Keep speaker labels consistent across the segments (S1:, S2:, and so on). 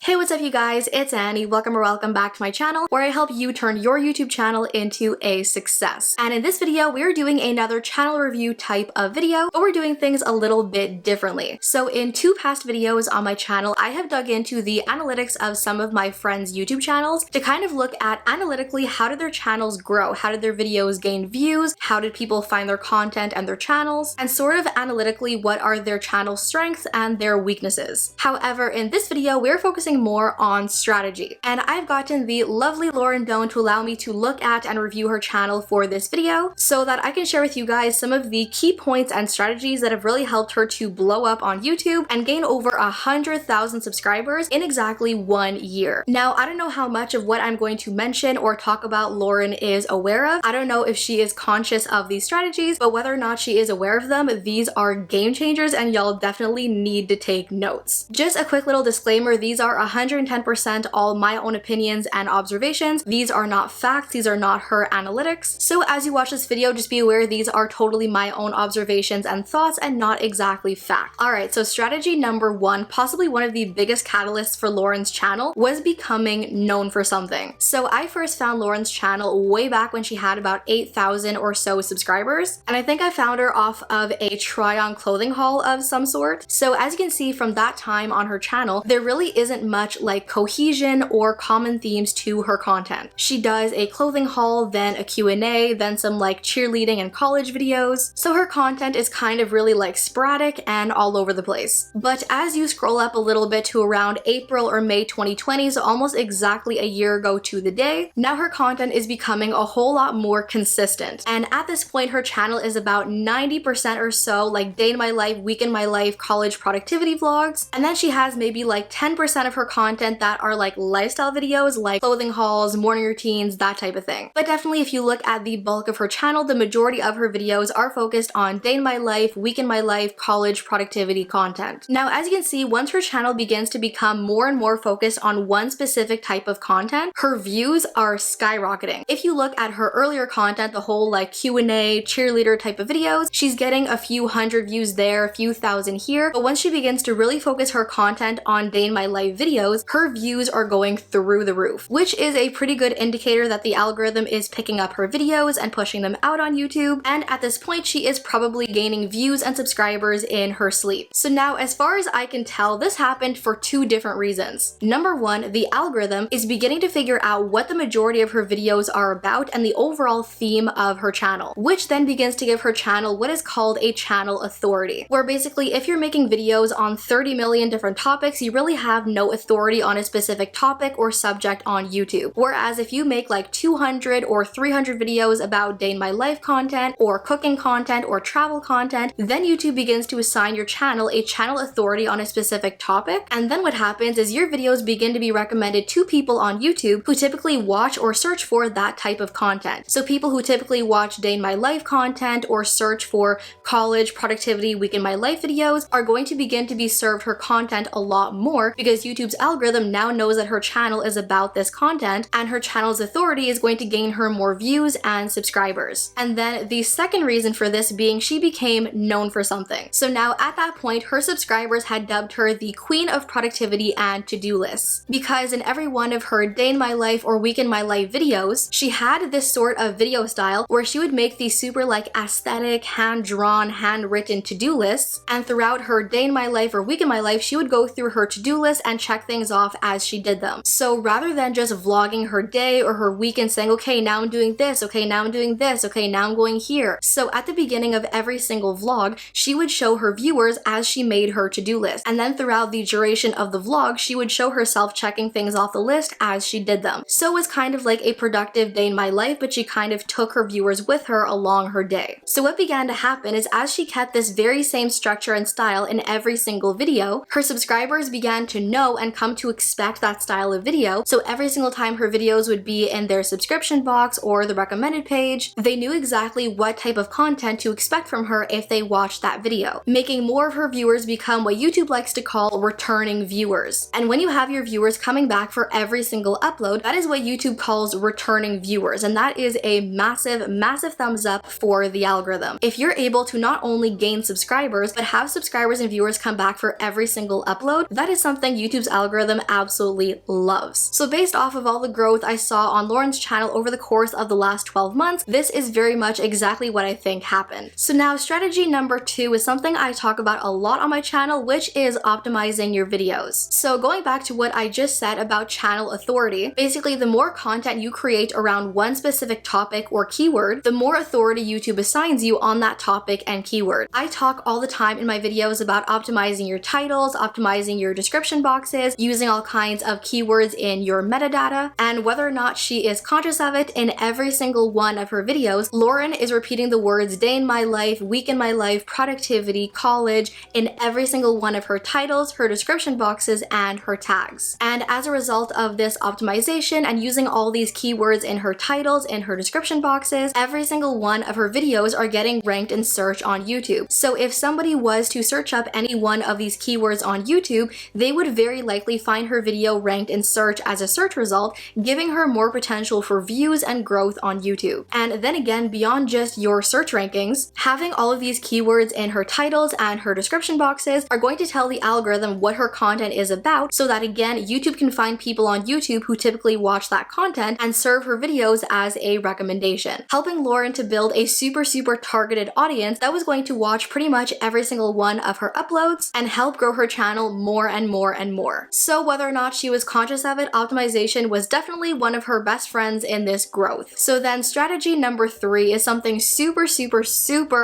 S1: Hey, what's up you guys? It's Annie. Welcome back to my channel where I help you turn your YouTube channel into a success. And in this video, we're doing another channel review type of video, but we're doing things a little bit differently. So in two past videos on my channel, I have dug into the analytics of some of my friends' YouTube channels to kind of look at analytically how did their channels grow, how did their videos gain views, how did people find their content and their channels, and sort of analytically what are their channel strengths and their weaknesses. However, in this video, we're focusing more on strategy. And I've gotten the lovely Lauryn Doan to allow me to look at and review her channel for this video so that I can share with you guys some of the key points and strategies that have really helped her to blow up on YouTube and gain over 100,000 subscribers in exactly 1 year. Now, I don't know how much of what I'm going to mention or talk about Lauryn is aware of. I don't know if she is conscious of these strategies, but whether or not she is aware of them, these are game changers and y'all definitely need to take notes. Just a quick little disclaimer, these are 110% all my own opinions and observations. These are not facts, these are not her analytics. So as you watch this video, just be aware these are totally my own observations and thoughts and not exactly fact. Alright, so strategy number one, possibly one of the biggest catalysts for Lauryn's channel, was becoming known for something. So I first found Lauryn's channel way back when she had about 8,000 or so subscribers, and I think I found her off of a try-on clothing haul of some sort. So as you can see from that time on her channel, there really isn't much like cohesion or common themes to her content. She does a clothing haul, then a Q&A, then some like cheerleading and college videos. So her content is kind of really like sporadic and all over the place. But as you scroll up a little bit to around April or May 2020, so almost exactly a year ago to the day, now her content is becoming a whole lot more consistent. And at this point, her channel is about 90% or so like day in my life, week in my life, college productivity vlogs. And then she has maybe like 10% of her content that are like lifestyle videos, like clothing hauls, morning routines, that type of thing. But definitely if you look at the bulk of her channel, the majority of her videos are focused on day in my life, week in my life, college productivity content. Now, as you can see, once her channel begins to become more and more focused on one specific type of content, her views are skyrocketing. If you look at her earlier content, the whole like Q&A, cheerleader type of videos, she's getting a few hundred views there, a few thousand here. But once she begins to really focus her content on day in my life videos, her views are going through the roof, which is a pretty good indicator that the algorithm is picking up her videos and pushing them out on YouTube. And at this point, she is probably gaining views and subscribers in her sleep. So now, as far as I can tell, this happened for two different reasons. Number one, the algorithm is beginning to figure out what the majority of her videos are about and the overall theme of her channel, which then begins to give her channel what is called a channel authority, where basically if you're making videos on 30 million different topics, you really have no authority on a specific topic or subject on YouTube. Whereas if you make like 200 or 300 videos about day in my life content or cooking content or travel content, then YouTube begins to assign your channel a channel authority on a specific topic. And then what happens is your videos begin to be recommended to people on YouTube who typically watch or search for that type of content. So people who typically watch day in my life content or search for college productivity week in my life videos are going to begin to be served her content a lot more because YouTube's algorithm now knows that her channel is about this content and her channel's authority is going to gain her more views and subscribers. And then the second reason for this being she became known for something. So now at that point, her subscribers had dubbed her the queen of productivity and to-do lists, because in every one of her day in my life or week in my life videos, she had this sort of video style where she would make these super like aesthetic, hand-drawn, handwritten to-do lists, and throughout her day in my life or week in my life, she would go through her to-do list and check things off as she did them. So rather than just vlogging her day or her week and saying, okay, now I'm doing this, okay, now I'm doing this, okay, now I'm going here. So at the beginning of every single vlog, she would show her viewers as she made her to-do list. And then throughout the duration of the vlog, she would show herself checking things off the list as she did them. So it was kind of like a productive day in my life, but she kind of took her viewers with her along her day. So what began to happen is as she kept this very same structure and style in every single video, her subscribers began to know and come to expect that style of video. So every single time her videos would be in their subscription box or the recommended page, they knew exactly what type of content to expect from her if they watched that video, making more of her viewers become what YouTube likes to call returning viewers. And when you have your viewers coming back for every single upload, that is what YouTube calls returning viewers. And that is a massive, massive thumbs up for the algorithm. If you're able to not only gain subscribers, but have subscribers and viewers come back for every single upload, that is something YouTube's algorithm absolutely loves. So based off of all the growth I saw on Lauryn's channel over the course of the last 12 months, this is very much exactly what I think happened. So now strategy number 2 is something I talk about a lot on my channel, which is optimizing your videos. So going back to what I just said about channel authority, basically the more content you create around one specific topic or keyword, the more authority YouTube assigns you on that topic and keyword. I talk all the time in my videos about optimizing your titles, optimizing your description boxes, using all kinds of keywords in your metadata, and whether or not she is conscious of it, in every single one of her videos, Lauryn is repeating the words day in my life, week in my life, productivity, college, in every single one of her titles, her description boxes, and her tags. And as a result of this optimization and using all these keywords in her titles, in her description boxes, every single one of her videos are getting ranked in search on YouTube. So if somebody was to search up any one of these keywords on YouTube, they would very likely find her video ranked in search as a search result, giving her more potential for views and growth on YouTube. And then again, beyond just your search rankings, having all of these keywords in her titles and her description boxes are going to tell the algorithm what her content is about, so that again, YouTube can find people on YouTube who typically watch that content and serve her videos as a recommendation, helping Lauryn to build a super targeted audience that was going to watch pretty much every single one of her uploads and help grow her channel more and more and more. So whether or not she was conscious of it, optimization was definitely one of her best friends in this growth. So then strategy number 3 is something super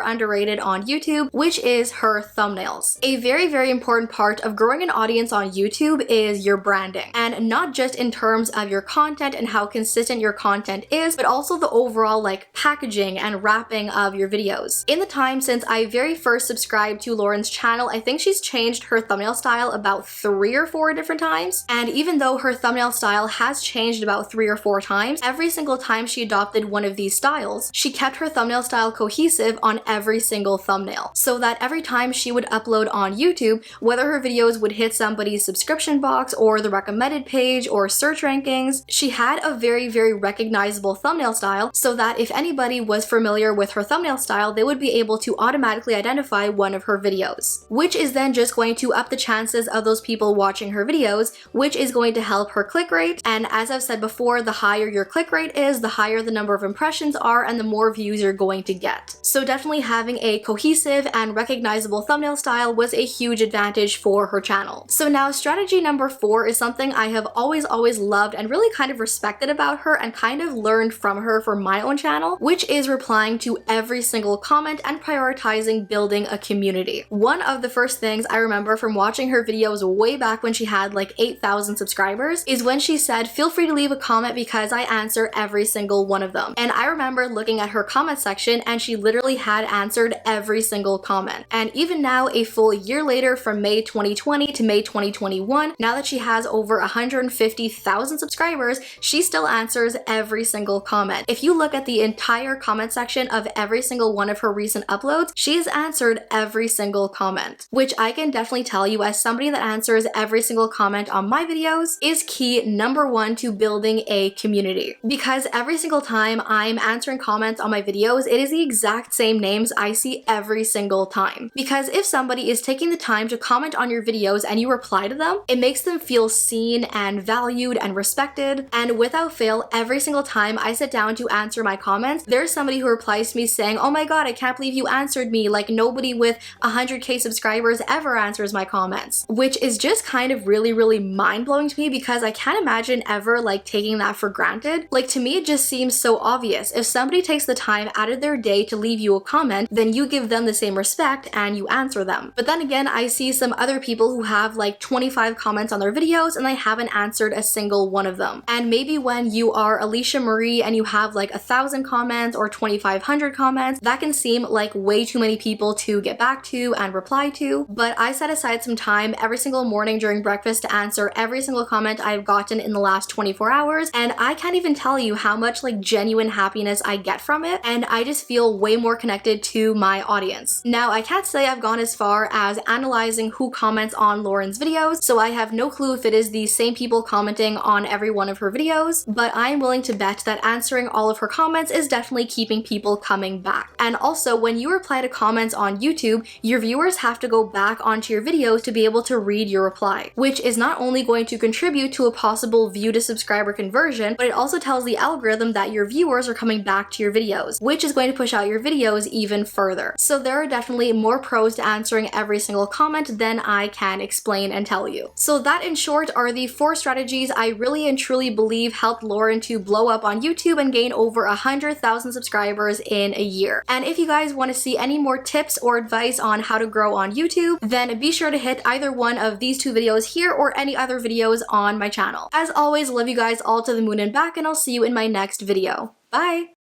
S1: underrated on YouTube, which is her thumbnails. A very important part of growing an audience on YouTube is your branding, and not just in terms of your content and how consistent your content is, but also the overall like packaging and wrapping of your videos. In the time since I very first subscribed to Lauryn's channel, I think she's changed her thumbnail style about 3 or 4 different times, and even though her thumbnail style has changed about 3 or 4 times, every single time she adopted one of these styles, she kept her thumbnail style cohesive on every single thumbnail, so that every time she would upload on YouTube, whether her videos would hit somebody's subscription box or the recommended page or search rankings, she had a very recognizable thumbnail style, so that if anybody was familiar with her thumbnail style, they would be able to automatically identify one of her videos, which is then just going to up the chances of those people watching her videos, which is going to help her click rate. And as I've said before, the higher your click rate is, the higher the number of impressions are, and the more views you're going to get. So definitely having a cohesive and recognizable thumbnail style was a huge advantage for her channel. So now strategy number 4 is something I have always loved and really kind of respected about her and kind of learned from her for my own channel, which is replying to every single comment and prioritizing building a community. One of the first things I remember from watching her videos way back when she had like 8,000 subscribers is when she said, feel free to leave a comment because I answer every single one of them. And I remember looking at her comment section and she literally had answered every single comment. And even now, a full year later, from May 2020 to May 2021, now that she has over 150,000 subscribers, she still answers every single comment. If you look at the entire comment section of every single one of her recent uploads, she's answered every single comment, which I can definitely tell you as somebody that answers every single comment on my videos is key number 1 to building a community. Because every single time I'm answering comments on my videos, it is the exact same names I see every single time. Because if somebody is taking the time to comment on your videos and you reply to them, it makes them feel seen and valued and respected. And without fail, every single time I sit down to answer my comments, there's somebody who replies to me saying, oh my god, I can't believe you answered me. Like nobody with 100k subscribers ever answers my comments, which is just kind of really mind-blowing to me because I can't imagine ever like taking that for granted. Like to me, it just seems so obvious. If somebody takes the time out of their day to leave you a comment, then you give them the same respect and you answer them. But then again, I see some other people who have like 25 comments on their videos and they haven't answered a single one of them. And maybe when you are Alicia Marie and you have like 1,000 comments or 2,500 comments, that can seem like way too many people to get back to and reply to. But I set aside some time every single morning during breakfast to answer every single comment I've gotten in the last 24 hours, and I can't even tell you how much like genuine happiness I get from it, and I just feel way more connected to my audience. Now, I can't say I've gone as far as analyzing who comments on Lauryn's videos, so I have no clue if it is the same people commenting on every one of her videos, but I'm willing to bet that answering all of her comments is definitely keeping people coming back. And also, when you reply to comments on YouTube, your viewers have to go back onto your videos to be able to read your reply, which is not only going to contribute to a possible view to subscriber conversion, but it also tells the algorithm that your viewers are coming back to your videos, which is going to push out your videos even further. So there are definitely more pros to answering every single comment than I can explain and tell you. So that in short are the 4 strategies I really and truly believe helped Lauryn to blow up on YouTube and gain over 100,000 subscribers in a year. And if you guys want to see any more tips or advice on how to grow on YouTube, then be sure to hit either one of these 2 videos here or any other videos on my channel. As always, love you guys all to the moon and back, and I'll see you in my next video. Bye!